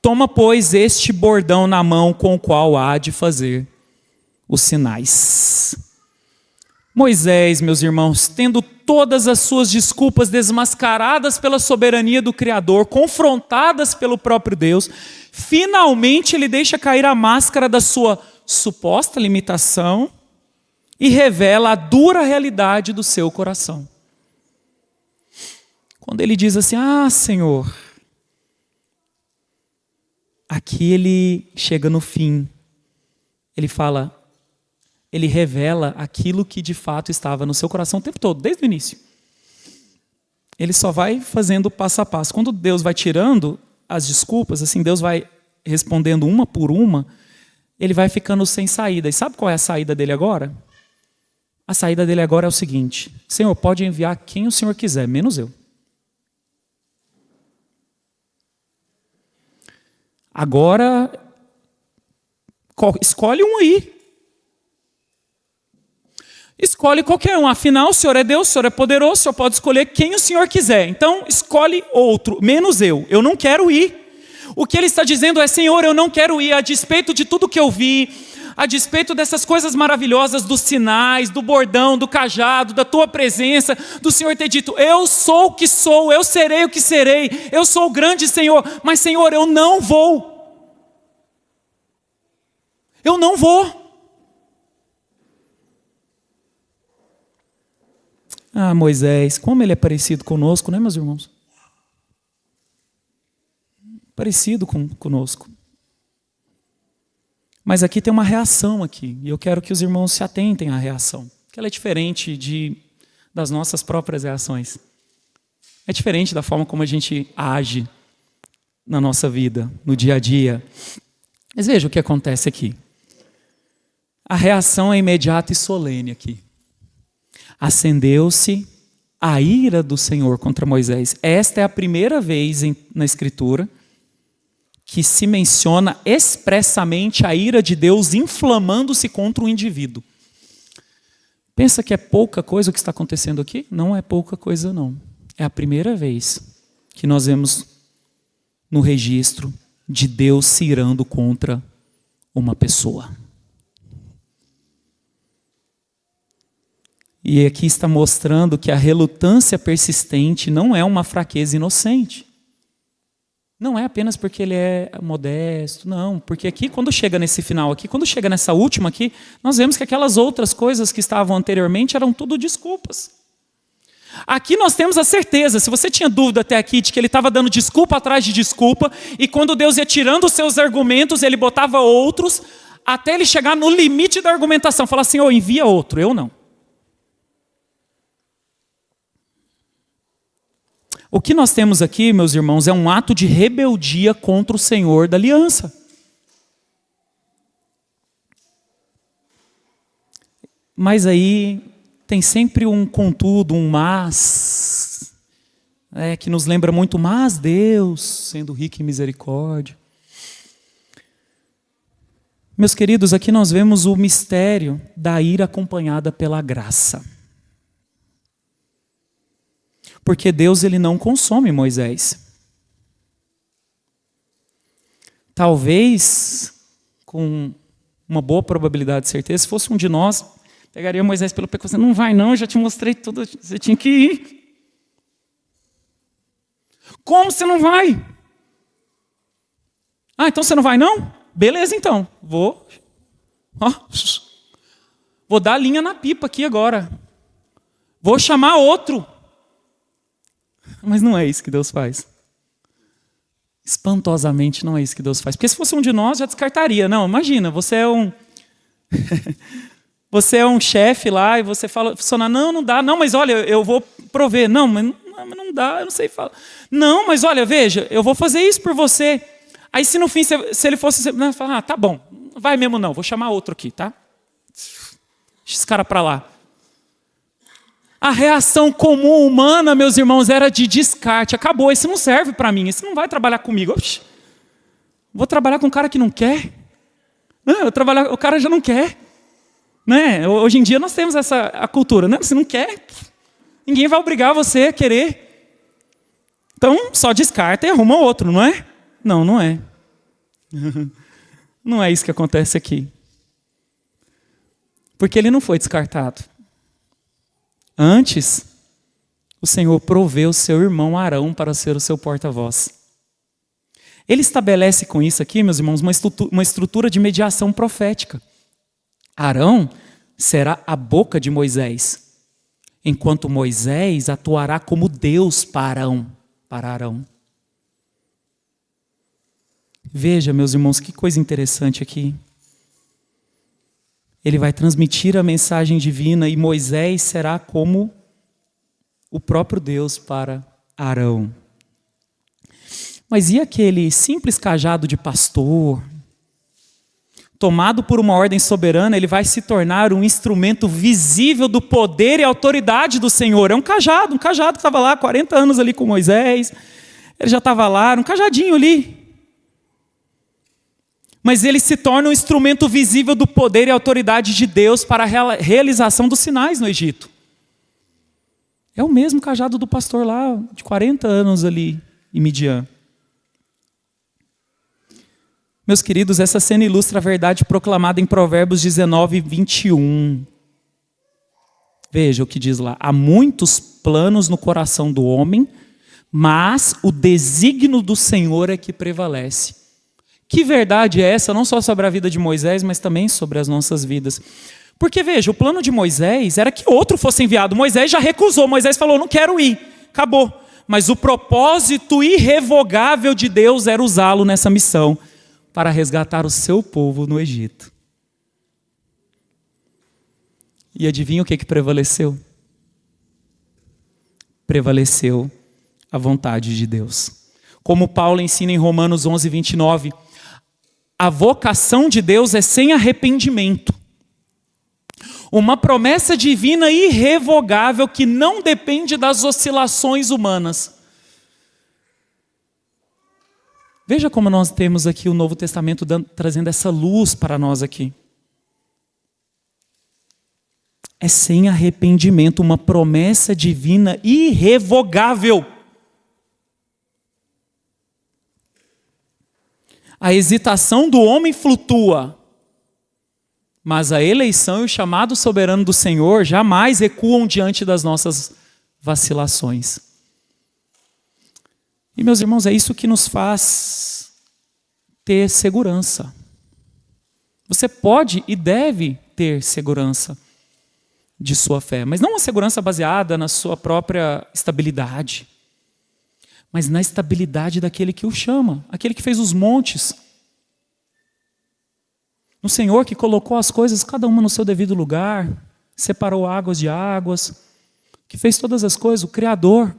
Toma, pois, este bordão na mão com o qual há de fazer os sinais. Moisés, meus irmãos, tendo todas as suas desculpas desmascaradas pela soberania do Criador, confrontadas pelo próprio Deus, finalmente ele deixa cair a máscara da sua suposta limitação e revela a dura realidade do seu coração. Quando ele diz assim: Senhor, aqui ele chega no fim, ele revela aquilo que de fato estava no seu coração o tempo todo, desde o início. Ele só vai fazendo passo a passo. Quando Deus vai tirando as desculpas, assim, Deus vai respondendo uma por uma, ele vai ficando sem saída. E sabe qual é a saída dele agora? A saída dele agora é o seguinte: Senhor, pode enviar quem o Senhor quiser, menos eu. Agora, escolhe um aí. Escolhe qualquer um, afinal o Senhor é Deus, o Senhor é poderoso, o Senhor pode escolher quem o Senhor quiser. Então escolhe outro, menos eu não quero ir. O que ele está dizendo é: Senhor, eu não quero ir, a despeito de tudo que eu vi, a despeito dessas coisas maravilhosas, dos sinais, do bordão, do cajado, da tua presença, do Senhor ter dito: eu sou o que sou, eu serei o que serei, eu sou o grande Senhor, mas Senhor, eu não vou. Eu não vou. Moisés, como ele é parecido conosco, né, meus irmãos? Parecido conosco. Mas aqui tem uma reação aqui, e eu quero que os irmãos se atentem à reação, que ela é diferente das nossas próprias reações. É diferente da forma como a gente age na nossa vida, no dia a dia. Mas veja o que acontece aqui. A reação é imediata e solene aqui. Acendeu-se a ira do Senhor contra Moisés. Esta é a primeira vez na Escritura que se menciona expressamente a ira de Deus inflamando-se contra o indivíduo. Pensa que é pouca coisa o que está acontecendo aqui? Não é pouca coisa, não. É a primeira vez que nós vemos no registro de Deus se irando contra uma pessoa. E aqui está mostrando que a relutância persistente não é uma fraqueza inocente. Não é apenas porque ele é modesto, não. Porque aqui, quando chega nesse final aqui, quando chega nessa última aqui, nós vemos que aquelas outras coisas que estavam anteriormente eram tudo desculpas. Aqui nós temos a certeza, se você tinha dúvida até aqui, de que ele estava dando desculpa atrás de desculpa, e quando Deus ia tirando os seus argumentos, ele botava outros, até ele chegar no limite da argumentação, falar assim, envia outro, eu não. O que nós temos aqui, meus irmãos, é um ato de rebeldia contra o Senhor da aliança. Mas aí tem sempre um contudo, um mas, que nos lembra muito, mas Deus, sendo rico em misericórdia. Meus queridos, aqui nós vemos o mistério da ira acompanhada pela graça. Porque Deus ele não consome Moisés. Talvez, com uma boa probabilidade de certeza, se fosse um de nós, pegaria Moisés pelo pescoço, não vai não, eu já te mostrei tudo, você tinha que ir. Como você não vai? Então você não vai não? Beleza então, vou dar linha na pipa aqui agora. Vou chamar outro. Mas não é isso que Deus faz. Espantosamente não é isso que Deus faz. Porque se fosse um de nós, já descartaria. Não, imagina, você é um... você é um chefe lá e você fala, funcionário, não dá. Não, mas olha, eu vou prover. Não, mas não dá, eu não sei falar. Não, mas olha, veja, eu vou fazer isso por você. Aí se no fim, se ele fosse... falar, tá bom, não vai mesmo não, vou chamar outro aqui, tá? Deixa esse cara para lá. A reação comum humana, meus irmãos, era de descarte. Acabou, esse não serve para mim, esse não vai trabalhar comigo. Oxi, vou trabalhar com um cara que não quer? O cara já não quer. Né? Hoje em dia nós temos a cultura. Né? Você não quer, ninguém vai obrigar você a querer. Então, só descarta e arruma outro, não é? Não, não é. Não é isso que acontece aqui. Porque ele não foi descartado. Antes, o Senhor proveu seu irmão Arão para ser o seu porta-voz. Ele estabelece com isso aqui, meus irmãos, uma estrutura de mediação profética. Arão será a boca de Moisés, enquanto Moisés atuará como Deus para Arão. Veja, meus irmãos, que coisa interessante aqui. Ele vai transmitir a mensagem divina e Moisés será como o próprio Deus para Arão. Mas e aquele simples cajado de pastor? Tomado por uma ordem soberana, ele vai se tornar um instrumento visível do poder e autoridade do Senhor. É um cajado que estava lá há 40 anos ali com Moisés. Ele já estava lá, um cajadinho ali. Mas ele se torna um instrumento visível do poder e autoridade de Deus para a realização dos sinais no Egito. É o mesmo cajado do pastor lá, de 40 anos ali em Midian. Meus queridos, essa cena ilustra a verdade proclamada em Provérbios 19, 21. Veja o que diz lá. Há muitos planos no coração do homem, mas o desígnio do Senhor é que prevalece. Que verdade é essa, não só sobre a vida de Moisés, mas também sobre as nossas vidas? Porque, veja, o plano de Moisés era que outro fosse enviado. Moisés já recusou, Moisés falou, não quero ir, acabou. Mas o propósito irrevogável de Deus era usá-lo nessa missão para resgatar o seu povo no Egito. E adivinha o que prevaleceu? prevaleceu a vontade de Deus. Como Paulo ensina em Romanos 11, 29, a vocação de Deus é sem arrependimento. Uma promessa divina irrevogável que não depende das oscilações humanas. Veja como nós temos aqui o Novo Testamento trazendo essa luz para nós aqui. É sem arrependimento, uma promessa divina irrevogável. A hesitação do homem flutua, mas a eleição e o chamado soberano do Senhor jamais recuam diante das nossas vacilações. E, meus irmãos, é isso que nos faz ter segurança. Você pode e deve ter segurança de sua fé, mas não uma segurança baseada na sua própria estabilidade, mas na estabilidade daquele que o chama, aquele que fez os montes. No Senhor que colocou as coisas, cada uma no seu devido lugar, separou águas de águas, que fez todas as coisas, o Criador.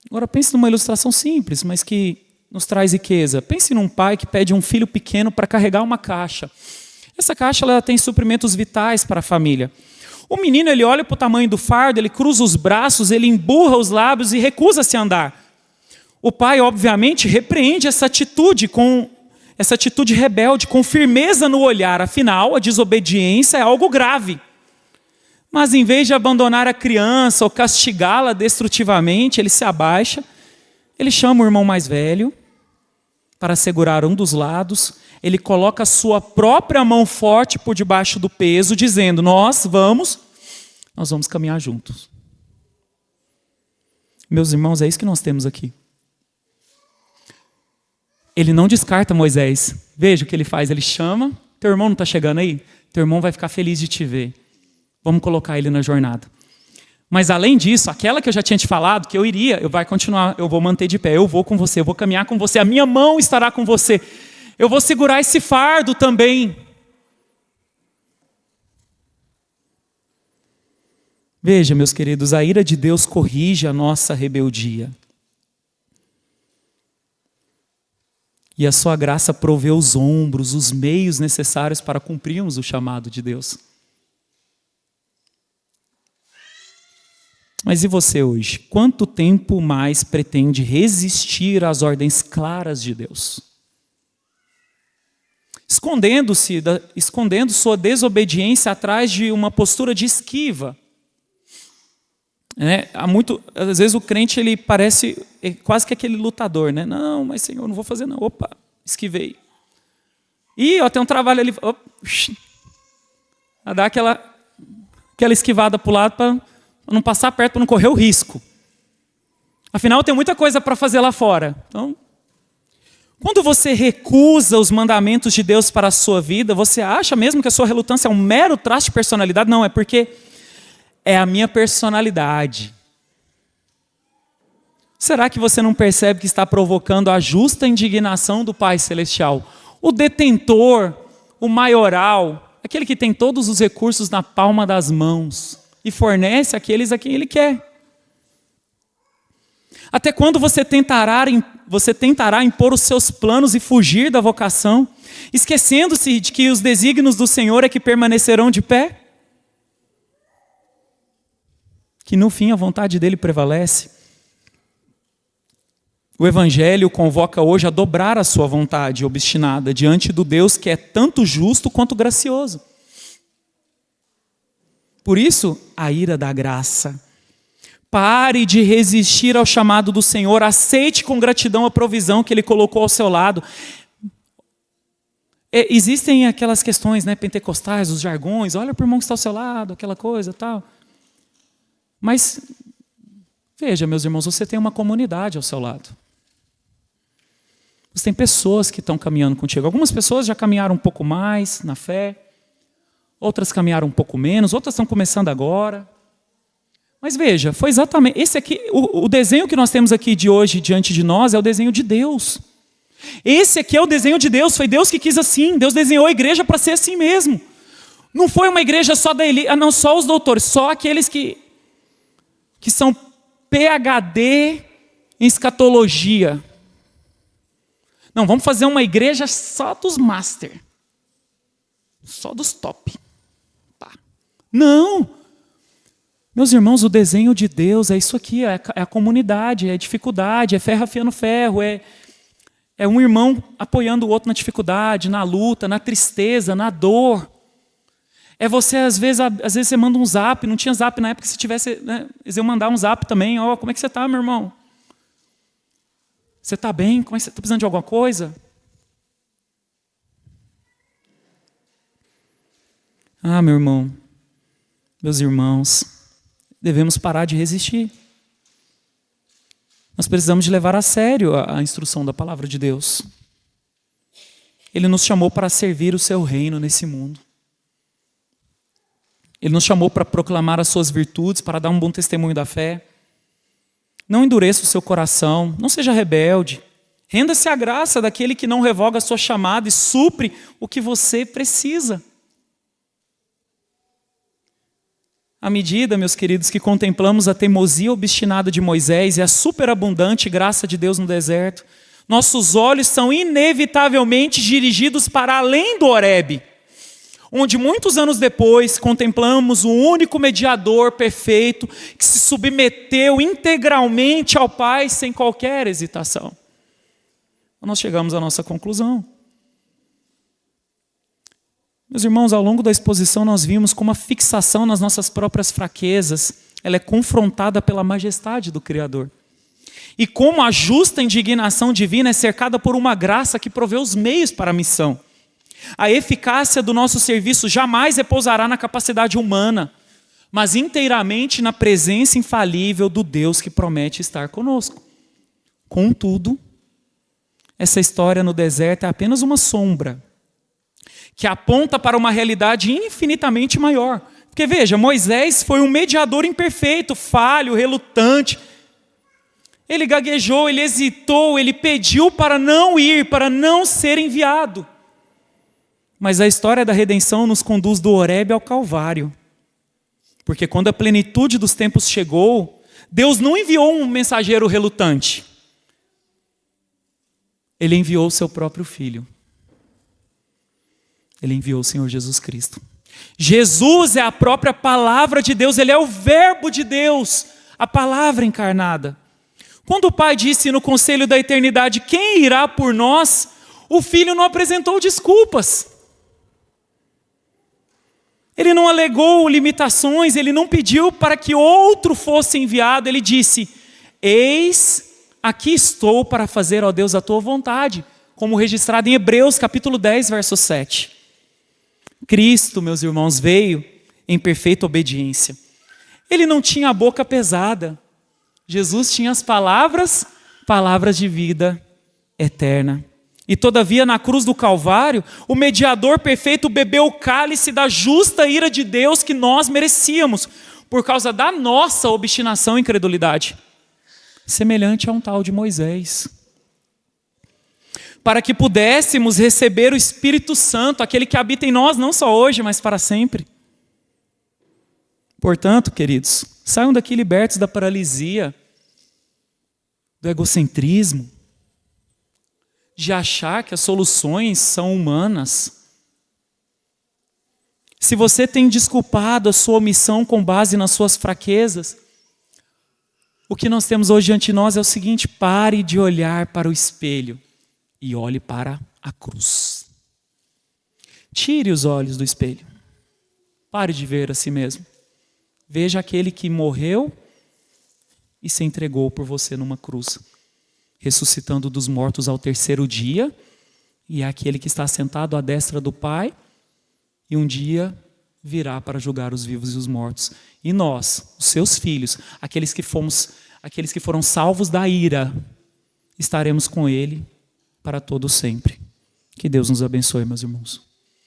Agora pense numa ilustração simples, mas que nos traz riqueza. Pense num pai que pede um filho pequeno para carregar uma caixa. Essa caixa ela tem suprimentos vitais para a família. O menino ele olha para o tamanho do fardo, ele cruza os braços, ele emburra os lábios e recusa-se a andar. O pai, obviamente, repreende essa atitude rebelde, com firmeza no olhar. Afinal, a desobediência é algo grave. Mas em vez de abandonar a criança ou castigá-la destrutivamente, ele se abaixa, ele chama o irmão mais velho para segurar um dos lados, ele coloca a sua própria mão forte por debaixo do peso, dizendo, nós vamos caminhar juntos. Meus irmãos, é isso que nós temos aqui. Ele não descarta Moisés. Veja o que ele faz, ele chama, teu irmão não está chegando aí? Teu irmão vai ficar feliz de te ver. Vamos colocar ele na jornada. Mas além disso, aquela que eu já tinha te falado, que eu vou continuar, eu vou manter de pé, eu vou com você, eu vou caminhar com você, a minha mão estará com você. Eu vou segurar esse fardo também. Veja, meus queridos, a ira de Deus corrige a nossa rebeldia. E a sua graça provê os ombros, os meios necessários para cumprirmos o chamado de Deus. Mas e você hoje? Quanto tempo mais pretende resistir às ordens claras de Deus? Escondendo sua desobediência atrás de uma postura de esquiva. Às vezes o crente ele parece quase que aquele lutador, né? Não, mas Senhor, não vou fazer não. Opa, esquivei. Tem um trabalho ali. A dar aquela esquivada para o lado para não passar perto, para não correr o risco. Afinal, tem muita coisa para fazer lá fora. Então, quando você recusa os mandamentos de Deus para a sua vida, você acha mesmo que a sua relutância é um mero traço de personalidade? Não, é porque é a minha personalidade. Será que você não percebe que está provocando a justa indignação do Pai Celestial? O detentor, o maioral, aquele que tem todos os recursos na palma das mãos e fornece aqueles a quem Ele quer. Até quando você tentará impor os seus planos e fugir da vocação, esquecendo-se de que os desígnios do Senhor é que permanecerão de pé? Que no fim a vontade dele prevalece. O Evangelho convoca hoje a dobrar a sua vontade obstinada diante do Deus que é tanto justo quanto gracioso. Por isso, a ira da graça. Pare de resistir ao chamado do Senhor, aceite com gratidão a provisão que Ele colocou ao seu lado. Existem aquelas questões, né, pentecostais, os jargões, olha para o irmão que está ao seu lado, aquela coisa e tal. Mas, veja, meus irmãos, você tem uma comunidade ao seu lado. Você tem pessoas que estão caminhando contigo. Algumas pessoas já caminharam um pouco mais na fé, outras caminharam um pouco menos, outras estão começando agora. Mas veja, foi exatamente esse aqui, o desenho que nós temos aqui de hoje diante de nós é o desenho de Deus. Esse aqui é o desenho de Deus, foi Deus que quis assim, Deus desenhou a igreja para ser assim mesmo. Não foi uma igreja só da elite, não só os doutores, só aqueles que são PhD em escatologia. Não, vamos fazer uma igreja só dos master. Só dos top. Tá. Não! Meus irmãos, o desenho de Deus é isso aqui, é a comunidade, é a dificuldade, é ferro afiando ferro, é um irmão apoiando o outro na dificuldade, na luta, na tristeza, na dor. É você, às vezes você manda um zap, não tinha zap na época, se tivesse, né, eles iam mandar um zap também, como é que você está, meu irmão? Você está bem? Como é que você está precisando de alguma coisa? Meu irmão, meus irmãos, devemos parar de resistir. Nós precisamos de levar a sério a instrução da palavra de Deus. Ele nos chamou para servir o seu reino nesse mundo. Ele nos chamou para proclamar as suas virtudes, para dar um bom testemunho da fé. Não endureça o seu coração, não seja rebelde. Renda-se à graça daquele que não revoga a sua chamada e supre o que você precisa. À medida, meus queridos, que contemplamos a teimosia obstinada de Moisés e a superabundante graça de Deus no deserto, nossos olhos são inevitavelmente dirigidos para além do Horebe, onde muitos anos depois contemplamos o único mediador perfeito que se submeteu integralmente ao Pai sem qualquer hesitação. Nós chegamos à nossa conclusão. Meus irmãos, ao longo da exposição nós vimos como a fixação nas nossas próprias fraquezas, ela é confrontada pela majestade do Criador. E como a justa indignação divina é cercada por uma graça que provê os meios para a missão. A eficácia do nosso serviço jamais repousará na capacidade humana, mas inteiramente na presença infalível do Deus que promete estar conosco. Contudo, essa história no deserto é apenas uma sombra, que aponta para uma realidade infinitamente maior. Porque veja, Moisés foi um mediador imperfeito, falho, relutante. Ele gaguejou, ele hesitou, ele pediu para não ir, para não ser enviado. Mas a história da redenção nos conduz do Horebe ao Calvário. Porque quando a plenitude dos tempos chegou, Deus não enviou um mensageiro relutante. Ele enviou o seu próprio Filho. Ele enviou o Senhor Jesus Cristo. Jesus é a própria palavra de Deus, Ele é o verbo de Deus, a palavra encarnada. Quando o Pai disse no conselho da eternidade, quem irá por nós? O Filho não apresentou desculpas. Ele não alegou limitações, ele não pediu para que outro fosse enviado, ele disse, eis, aqui estou para fazer, ó Deus, a tua vontade, como registrado em Hebreus capítulo 10, verso 7. Cristo, meus irmãos, veio em perfeita obediência. Ele não tinha a boca pesada. Jesus tinha as palavras de vida eterna. E todavia na cruz do Calvário, o mediador perfeito bebeu o cálice da justa ira de Deus que nós merecíamos, por causa da nossa obstinação e incredulidade. Semelhante a um tal de Moisés. Para que pudéssemos receber o Espírito Santo, aquele que habita em nós, não só hoje, mas para sempre. Portanto, queridos, saiam daqui libertos da paralisia, do egocentrismo, de achar que as soluções são humanas. Se você tem desculpado a sua omissão com base nas suas fraquezas, o que nós temos hoje diante de nós é o seguinte: pare de olhar para o espelho e olhe para a cruz. Tire os olhos do espelho. Pare de ver a si mesmo. Veja aquele que morreu e se entregou por você numa cruz, ressuscitando dos mortos ao terceiro dia, e é aquele que está sentado à destra do Pai, e um dia virá para julgar os vivos e os mortos. E nós, os seus filhos, aqueles que foram salvos da ira, estaremos com Ele para todo sempre. Que Deus nos abençoe, meus irmãos.